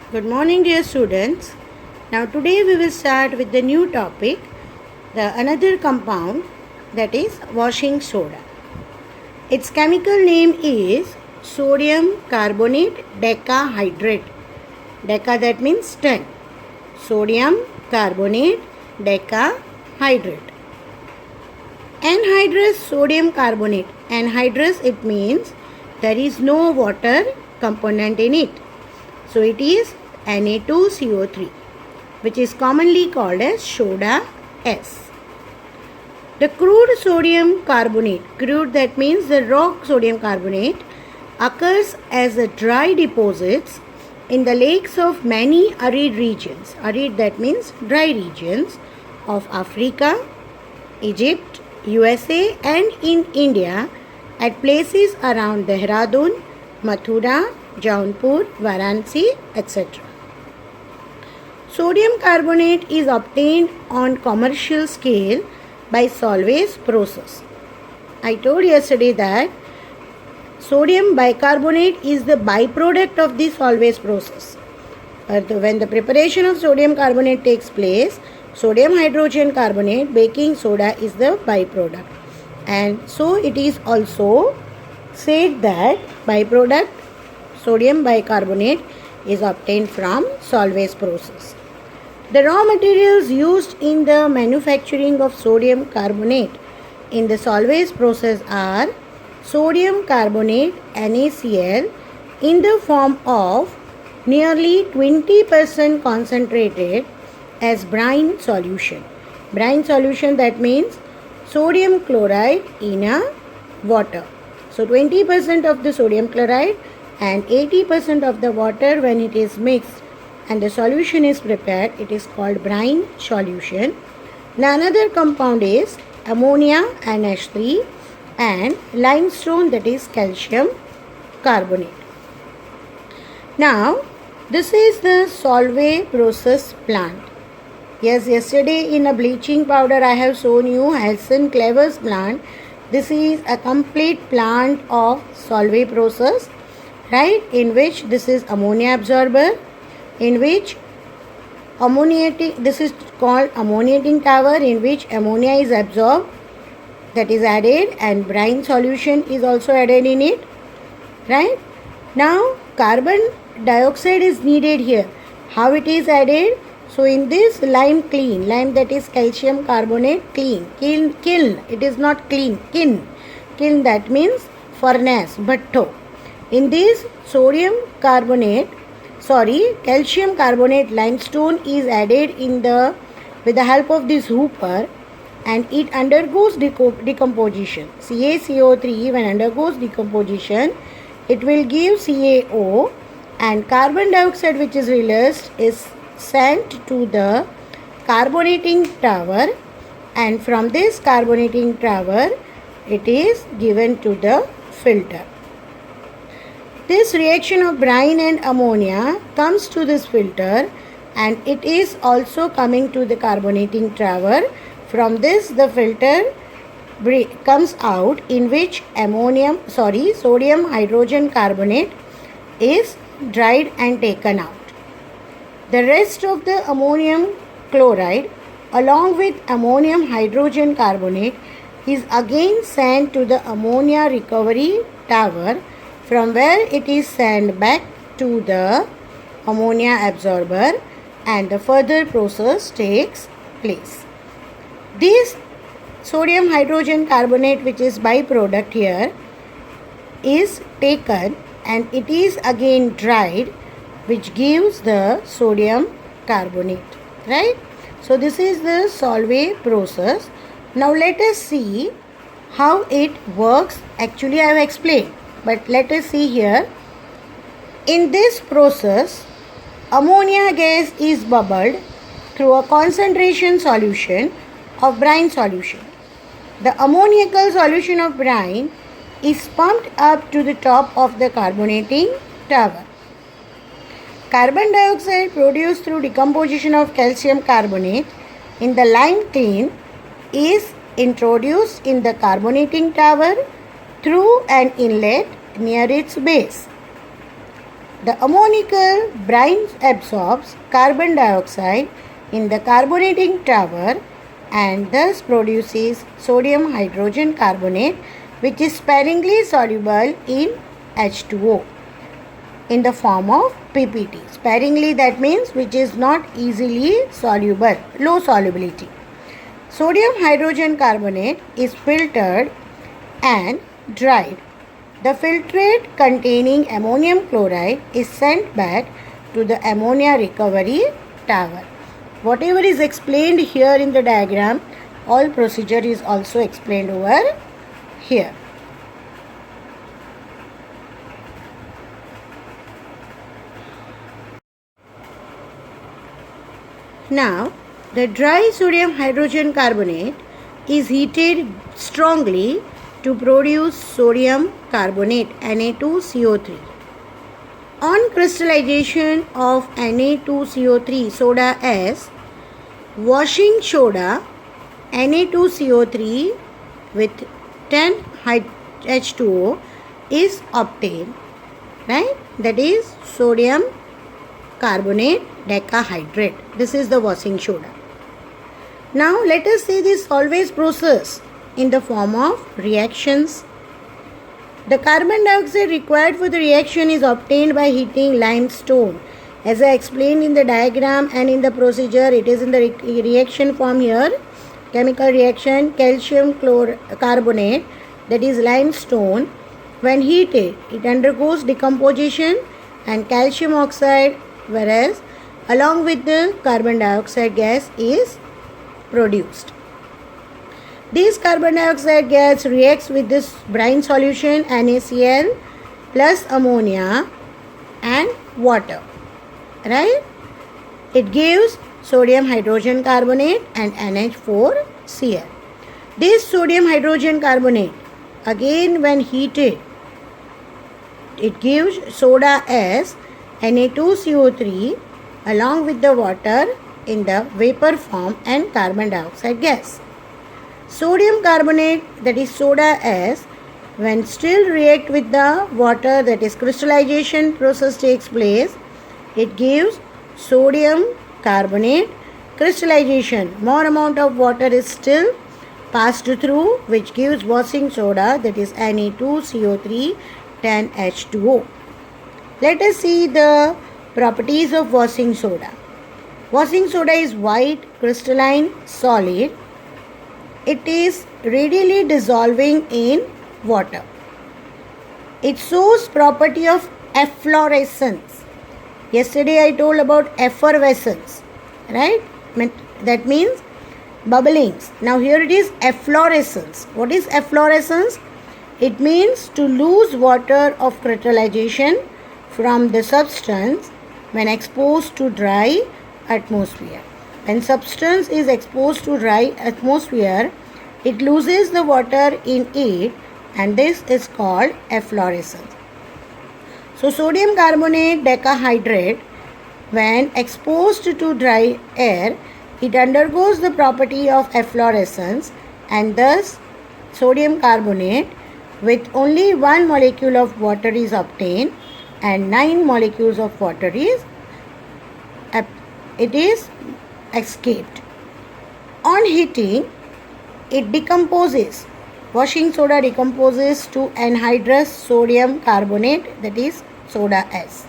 Good morning, dear students. Now, today we will start with the new topic, the another compound, that is washing soda. Its chemical name is sodium carbonate decahydrate. Deca, that means 10. Sodium carbonate decahydrate. Anhydrous sodium carbonate. Anhydrous, it means there is no water component in it. So it is Na2CO3, which is commonly called as soda S. The crude sodium carbonate, crude, that means the rock sodium carbonate, occurs as a dry deposits in the lakes of many arid regions. Arid, that means dry regions of Africa, Egypt, USA and in India at places around Dehradun, Mathura, Jaunpur, Varanasi, etc. Sodium carbonate is obtained on commercial scale by Solvay's process. I told yesterday that sodium bicarbonate is the byproduct of the Solvay's process. When the preparation of sodium carbonate takes place, sodium hydrogen carbonate, baking soda is the byproduct. And so it is also said that byproduct sodium bicarbonate is obtained from Solvay's process. The raw materials used in the manufacturing of sodium carbonate in the Solvay's process are sodium carbonate NaCl in the form of nearly 20% concentrated as brine solution. Brine solution, that means sodium chloride in a water. So 20% of the sodium chloride and 80% of the water, when it is mixed and the solution is prepared, it is called brine solution. The another compound is ammonia NH3 and limestone, that is calcium carbonate. Now this is the Solvay process plant. Yes, yesterday in a bleaching powder I have shown you Helston Clever's plant. This is a complete plant of Solvay process, right, in which this is ammonia absorber, in which this is called ammoniating tower, in which ammonia is absorbed, that is added, and brine solution is also added in it, right. Now carbon dioxide is needed here. How it is added? So in this lime, that is calcium carbonate, kiln, it is not clean, kiln, that means furnace, bhatto. In this calcium carbonate limestone is added with the help of this hooper, and it undergoes decomposition. CaCO3, when undergoes decomposition, it will give CaO, and carbon dioxide which is released is sent to the carbonating tower, and from this carbonating tower it is given to the filter. This reaction of brine and ammonia comes to this filter, and it is also coming to the carbonating tower. From this the filter comes out, in which sodium hydrogen carbonate is dried and taken out. The rest of the ammonium chloride along with ammonium hydrogen carbonate is again sent to the ammonia recovery tower, from where it is sent back to the ammonia absorber, and the further process takes place. This sodium hydrogen carbonate, which is byproduct here, is taken and it is again dried, which gives the sodium carbonate, right. So this is the Solvay process. Now let us see how it works. Actually I have explained, but let us see here. In this process, ammonia gas is bubbled through a concentration solution of brine solution. The ammoniacal solution of brine is pumped up to the top of the carbonating tower. Carbon dioxide produced through decomposition of calcium carbonate in the lime kiln is introduced in the carbonating tower through an inlet near its base. The ammoniacal brine absorbs carbon dioxide in the carbonating tower and thus produces sodium hydrogen carbonate, which is sparingly soluble in H2O in the form of PPT. Sparingly, that means which is not easily soluble, low solubility. Sodium hydrogen carbonate is filtered and dried. The filtrate containing ammonium chloride is sent back to the ammonia recovery tower. Whatever is explained here in the diagram, all procedure is also explained over here. Now, the dry sodium hydrogen carbonate is heated strongly to produce sodium carbonate Na2CO3. On crystallization of Na2CO3 soda S, washing soda Na2CO3 with 10 H2O is obtained, right? That is sodium carbonate decahydrate. This is the washing soda. Now let us see this Solvay's process in the form of reactions. The carbon dioxide required for the reaction is obtained by heating limestone. As I explained in the diagram and in the procedure, it is in the reaction form here. Chemical reaction, calcium carbonate, that is limestone. When heated, it undergoes decomposition and calcium oxide, whereas along with the carbon dioxide gas is produced. This carbon dioxide gas reacts with this brine solution NaCl plus ammonia and water, right? It gives sodium hydrogen carbonate and NH4Cl. This sodium hydrogen carbonate, again when heated, it gives soda S Na2CO3 along with the water in the vapor form and carbon dioxide gas. Sodium carbonate, that is soda S, when still react with the water, that is crystallization process takes place, it gives sodium carbonate crystallization. More amount of water is still passed through, which gives washing soda, that is Na2CO3 10H2O. Let us see the properties of washing soda. Washing soda is white, crystalline, solid. It is readily dissolving in water. It shows property of efflorescence. Yesterday I told about effervescence, right? That means bubblings. Now here it is efflorescence. What is efflorescence? It means to lose water of crystallization from the substance when exposed to dry atmosphere. When substance is exposed to dry atmosphere, it loses the water in it, and this is called efflorescence. So sodium carbonate decahydrate, when exposed to dry air, it undergoes the property of efflorescence, and thus sodium carbonate with only one molecule of water is obtained and 9 molecules of water is escaped. On heating, it decomposes. Washing soda decomposes to anhydrous sodium carbonate, that is soda S.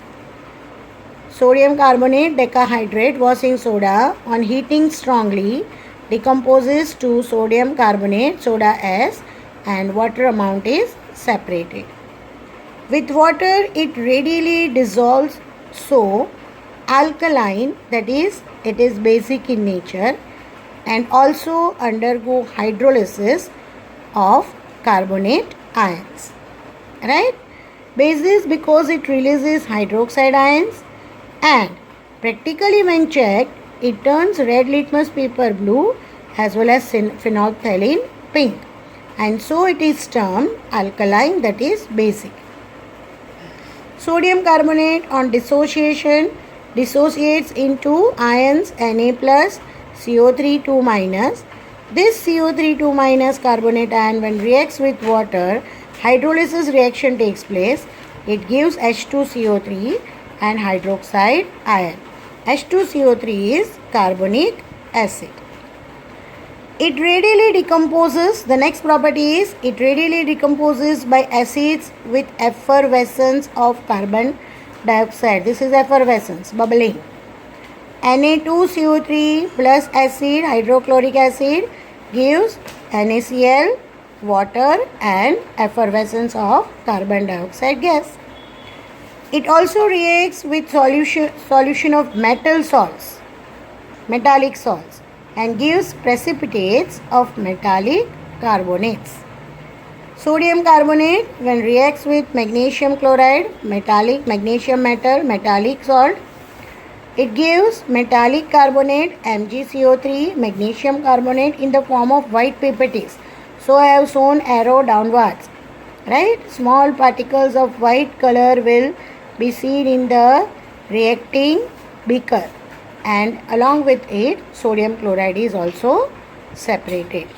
Sodium carbonate decahydrate washing soda on heating strongly decomposes to sodium carbonate soda S, and water amount is separated. With water it readily dissolves, so alkaline, that is it is basic in nature, and also undergo hydrolysis of carbonate ions, right? Basis because it releases hydroxide ions, and practically when checked it turns red litmus paper blue as well as phenolphthalein pink, and so it is termed alkaline, that is basic. Sodium carbonate on dissociation dissociates into ions Na plus CO3 2 minus. This CO3 2 minus carbonate ion when reacts with water, hydrolysis reaction takes place. It gives H2CO3 and hydroxide ion. H2CO3 is carbonic acid. It readily decomposes. The next property is it readily decomposes by acids with effervescence of carbon dioxide. This is effervescence, bubbling. Na2CO3 plus acid, hydrochloric acid, gives NaCl, water and effervescence of carbon dioxide gas. It also reacts with solution of metallic salts, and gives precipitates of metallic carbonates. Sodium carbonate, when reacts with magnesium chloride, magnesium metal, metallic salt, it gives metallic carbonate, MgCO3, magnesium carbonate in the form of white pipetties. So I have shown arrow downwards. Right? Small particles of white color will be seen in the reacting beaker, and along with it sodium chloride is also separated.